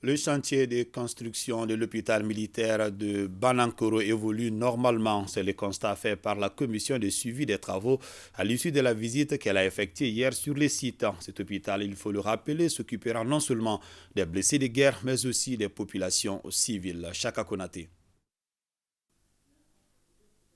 Le chantier de construction de l'hôpital militaire de Banankoro évolue normalement. C'est le constat fait par la commission de suivi des travaux à l'issue de la visite qu'elle a effectuée hier sur les sites. Cet hôpital, il faut le rappeler, s'occupera non seulement des blessés de guerre, mais aussi des populations civiles. Chaka Konaté.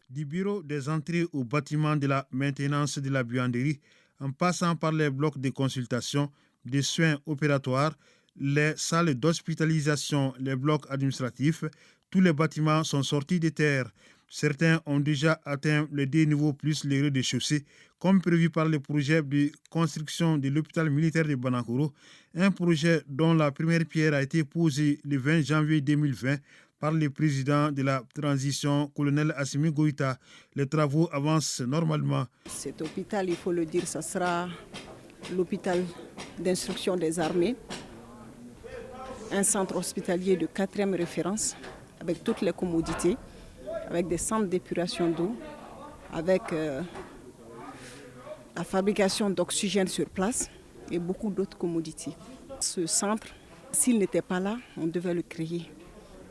Du bureau des entrées au bâtiment de la maintenance de la buanderie, en passant par les blocs de consultation, des soins opératoires, les salles d'hospitalisation, les blocs administratifs, tous les bâtiments sont sortis de terre. Certains ont déjà atteint les 2 niveaux plus les rez-de-chaussée, comme prévu par le projet de construction de l'hôpital militaire de Banankoro, un projet dont la première pierre a été posée le 20 janvier 2020 par le président de la transition, colonel Assimi Goïta. Les travaux avancent normalement. Cet hôpital, il faut le dire, ce sera l'hôpital d'instruction des armées, un centre hospitalier de 4e référence, avec toutes les commodités, avec des centres d'épuration d'eau, avec la fabrication d'oxygène sur place et beaucoup d'autres commodités. Ce centre, s'il n'était pas là, on devait le créer,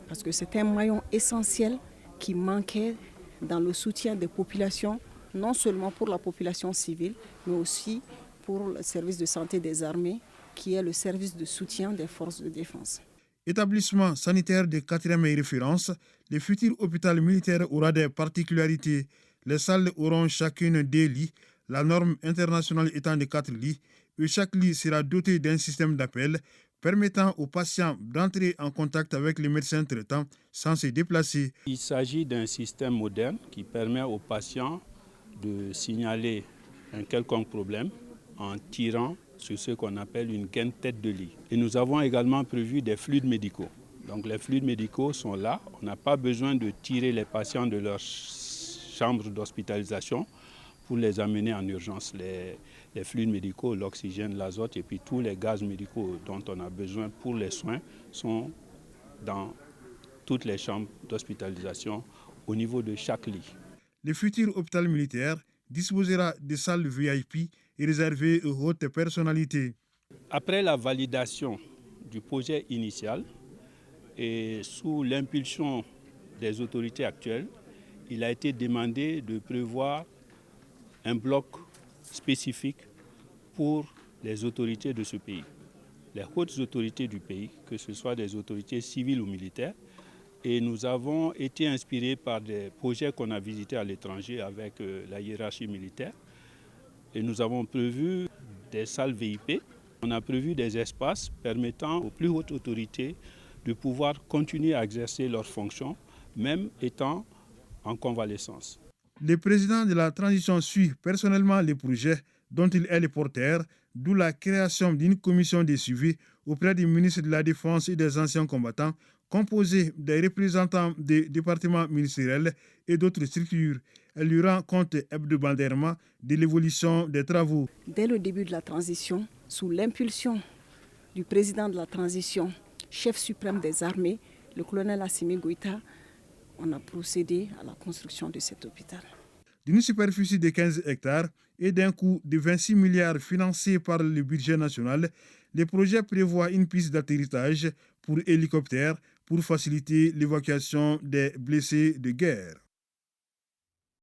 parce que c'est un maillon essentiel qui manquait dans le soutien des populations, non seulement pour la population civile, mais aussi pour le service de santé des armées, qui est le service de soutien des forces de défense. Établissement sanitaire de 4e référence, le futur hôpital militaire aura des particularités. Les salles auront chacune 2 lits, la norme internationale étant de 4 lits, et chaque lit sera doté d'un système d'appel permettant aux patients d'entrer en contact avec les médecins traitants sans se déplacer. Il s'agit d'un système moderne qui permet aux patients de signaler un quelconque problème en tirant sur ce qu'on appelle une gaine tête de lit. Et nous avons également prévu des fluides médicaux. Donc les fluides médicaux sont là. On n'a pas besoin de tirer les patients de leur chambre d'hospitalisation pour les amener en urgence. Les fluides médicaux, l'oxygène, l'azote et puis tous les gaz médicaux dont on a besoin pour les soins sont dans toutes les chambres d'hospitalisation au niveau de chaque lit. Le futur hôpital militaire disposera de salles VIP et réservées aux hautes personnalités. Après la validation du projet initial et sous l'impulsion des autorités actuelles, il a été demandé de prévoir un bloc spécifique pour les autorités de ce pays. Les hautes autorités du pays, que ce soit des autorités civiles ou militaires, et nous avons été inspirés par des projets qu'on a visités à l'étranger avec la hiérarchie militaire. Et nous avons prévu des salles VIP. On a prévu des espaces permettant aux plus hautes autorités de pouvoir continuer à exercer leurs fonctions, même étant en convalescence. Le président de la transition suit personnellement les projets dont il est le porteur, d'où la création d'une commission de suivi auprès du ministre de la Défense et des anciens combattants, composée des représentants des départements ministériels et d'autres structures. Elle lui rend compte hebdomadairement de l'évolution des travaux. Dès le début de la transition, sous l'impulsion du président de la transition, chef suprême des armées, le colonel Assimi Goïta, on a procédé à la construction de cet hôpital. D'une superficie de 15 hectares et d'un coût de 26 milliards financé par le budget national, le projet prévoit une piste d'atterrissage pour hélicoptères pour faciliter l'évacuation des blessés de guerre.